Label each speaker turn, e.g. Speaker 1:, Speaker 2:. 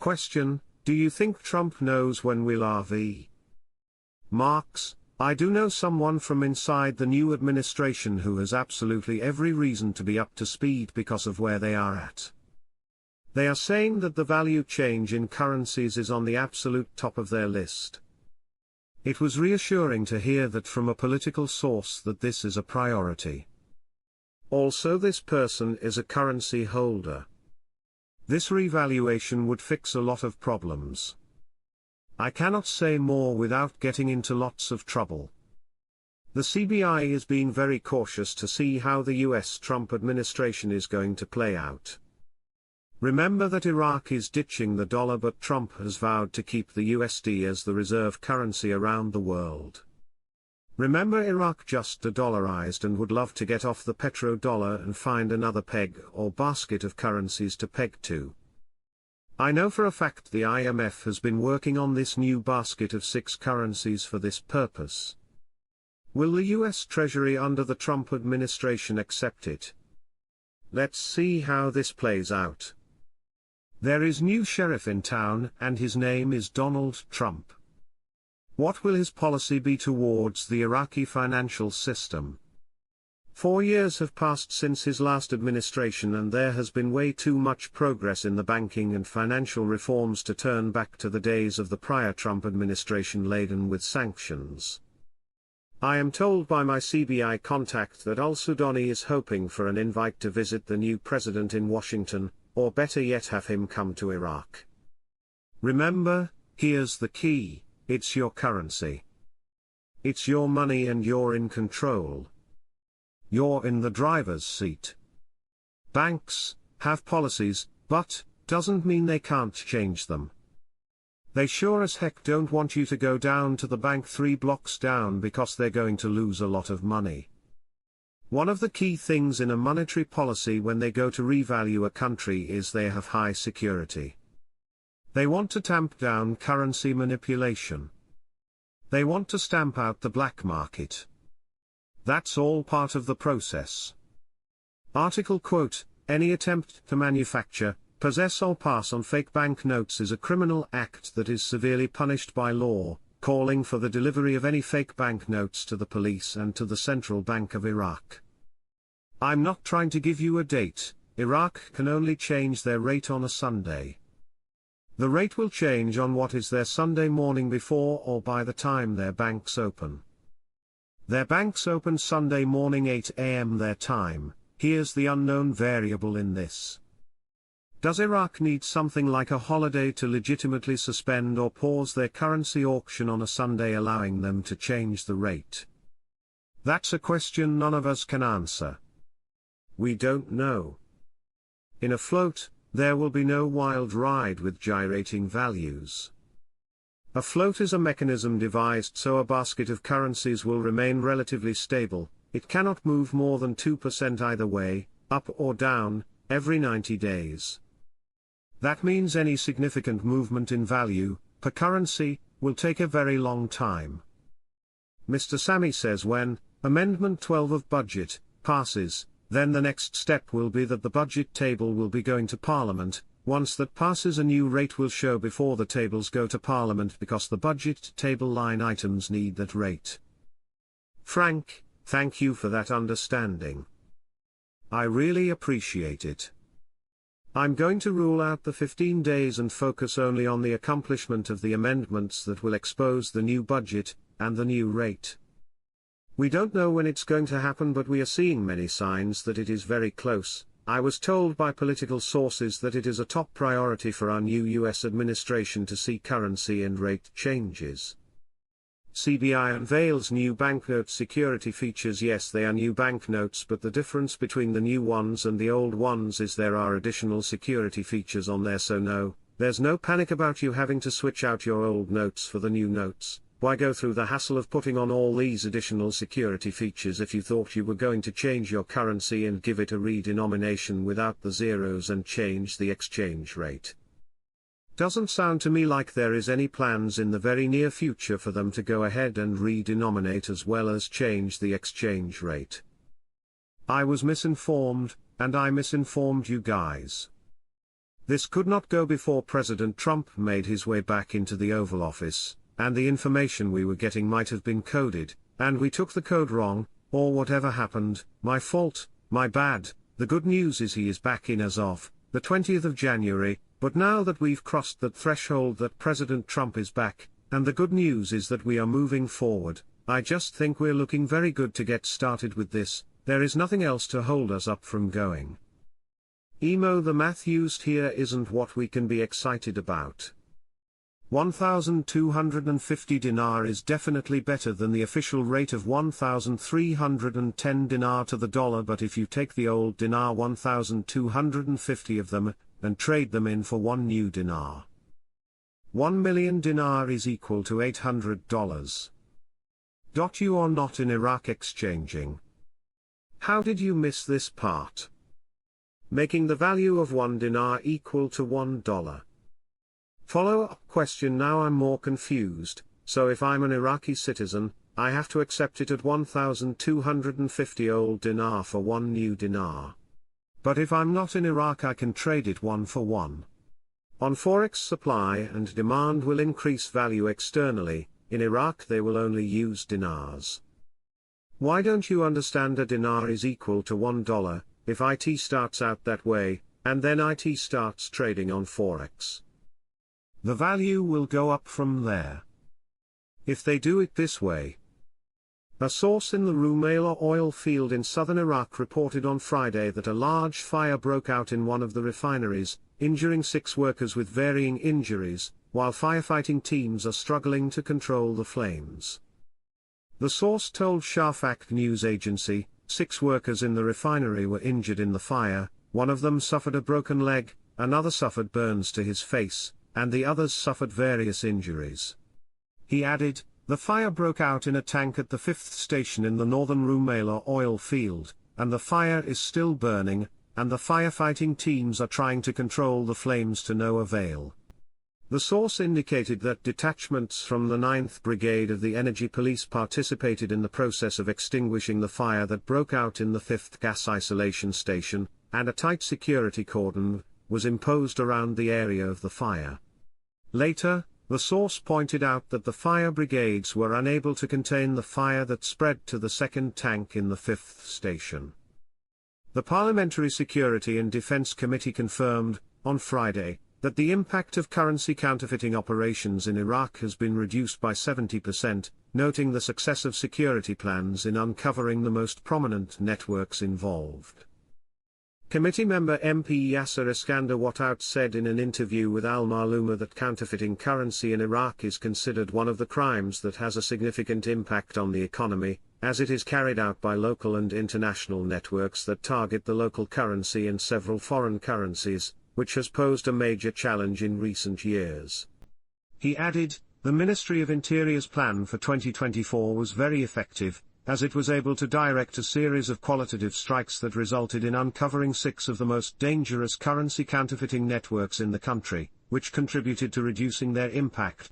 Speaker 1: Question: do you think Trump knows when we'll RV? Marks: I do know someone from inside the new administration who has absolutely every reason to be up to speed because of where they are at. They are saying that the value change in currencies is on the absolute top of their list. It was reassuring to hear that from a political source that this is a priority. Also, this person is a currency holder. This revaluation would fix a lot of problems. I cannot say more without getting into lots of trouble. The CBI is being very cautious to see how the US Trump administration is going to play out. Remember that Iraq is ditching the dollar, but Trump has vowed to keep the USD as the reserve currency around the world. Remember, Iraq just de-dollarized and would love to get off the petrodollar and find another peg or basket of currencies to peg to. I know for a fact the IMF has been working on this new basket of 6 currencies for this purpose. Will the US Treasury under the Trump administration accept it? Let's see how this plays out. There is new sheriff in town, and his name is Donald Trump. What will his policy be towards the Iraqi financial system? 4 years have passed since his last administration, and there has been way too much progress in the banking and financial reforms to turn back to the days of the prior Trump administration laden with sanctions. I am told by my CBI contact that al-Sudani is hoping for an invite to visit the new president in Washington, or better yet have him come to Iraq. Remember, here's the key: it's your currency. It's your money and you're in control. You're in the driver's seat. Banks have policies, but doesn't mean they can't change them. They sure as heck don't want you to go down to the bank 3 blocks down because they're going to lose a lot of money. One of the key things in a monetary policy when they go to revalue a country is they have high security. They want to tamp down currency manipulation. They want to stamp out the black market. That's all part of the process. Article quote: any attempt to manufacture, possess or pass on fake banknotes is a criminal act that is severely punished by law, calling for the delivery of any fake banknotes to the police and to the Central Bank of Iraq. I'm not trying to give you a date. Iraq can only change their rate on a Sunday. The rate will change on what is their Sunday morning before or by the time their banks open. Their banks open Sunday morning 8 a.m. their time. Here's the unknown variable in this. Does Iraq need something like a holiday to legitimately suspend or pause their currency auction on a Sunday, allowing them to change the rate? That's a question none of us can answer. We don't know. In a float, there will be no wild ride with gyrating values. A float is a mechanism devised so a basket of currencies will remain relatively stable. It cannot move more than 2% either way, up or down, every 90 days. That means any significant movement in value, per currency, will take a very long time. Mr. Sammy says when Amendment 12 of Budget passes, then the next step will be that the budget table will be going to Parliament. Once that passes, a new rate will show before the tables go to Parliament because the budget table line items need that rate. Frank, thank you for that understanding. I really appreciate it. I'm going to rule out the 15 days and focus only on the accomplishment of the amendments that will expose the new budget and the new rate. We don't know when it's going to happen, but we are seeing many signs that it is very close. I was told by political sources that it is a top priority for our new US administration to see currency and rate changes. CBI unveils new banknote security features. Yes, they are new banknotes, but the difference between the new ones and the old ones is there are additional security features on there, so no, there's no panic about you having to switch out your old notes for the new notes. Why go through the hassle of putting on all these additional security features if you thought you were going to change your currency and give it a redenomination without the zeros and change the exchange rate? Doesn't sound to me like there is any plans in the very near future for them to go ahead and redenominate as well as change the exchange rate. I was misinformed, and I misinformed you guys. This could not go before President Trump made his way back into the Oval Office, and the information we were getting might have been coded, and we took the code wrong, or whatever happened. My fault, my bad. The good news is he is back in as of the 20th of January, but now that we've crossed that threshold that President Trump is back, and the good news is that we are moving forward, I just think we're looking very good to get started with this. There is nothing else to hold us up from going. Emo, the math used here isn't what we can be excited about. 1,250 dinar is definitely better than the official rate of 1,310 dinar to the dollar, but if you take the old dinar 1,250 of them, and trade them in for one new dinar. 1 million dinar is equal to $800. You are not in Iraq exchanging. How did you miss this part? Making the value of 1 dinar equal to $1. Follow-up question. Now I'm more confused, so if I'm an Iraqi citizen, I have to accept it at 1,250 old dinar for one new dinar. But if I'm not in Iraq, I can trade it one for one. On Forex, supply and demand will increase value externally. In Iraq they will only use dinars. Why don't you understand a dinar is equal to $1, if IT starts out that way, and then IT starts trading on Forex? The value will go up from there. If they do it this way. A source in the Rumaila oil field in southern Iraq reported on Friday that a large fire broke out in one of the refineries, injuring 6 workers with varying injuries, while firefighting teams are struggling to control the flames. The source told Shafaq news agency, 6 workers in the refinery were injured in the fire. One of them suffered a broken leg, another suffered burns to his face, and the others suffered various injuries. He added, the fire broke out in a tank at the 5th station in the northern Rumaila oil field, and the fire is still burning, and the firefighting teams are trying to control the flames to no avail. The source indicated that detachments from the 9th Brigade of the Energy Police participated in the process of extinguishing the fire that broke out in the 5th gas isolation station, and a tight security cordon was imposed around the area of the fire. Later, the source pointed out that the fire brigades were unable to contain the fire that spread to the 2nd tank in the 5th station. The Parliamentary Security and Defense Committee confirmed, on Friday, that the impact of currency counterfeiting operations in Iraq has been reduced by 70%, noting the success of security plans in uncovering the most prominent networks involved. Committee member MP Yasser Iskander Wattout said in an interview with Al Maluma that counterfeiting currency in Iraq is considered one of the crimes that has a significant impact on the economy, as it is carried out by local and international networks that target the local currency and several foreign currencies, which has posed a major challenge in recent years. He added, the Ministry of Interior's plan for 2024 was very effective, as it was able to direct a series of qualitative strikes that resulted in uncovering 6 of the most dangerous currency counterfeiting networks in the country, which contributed to reducing their impact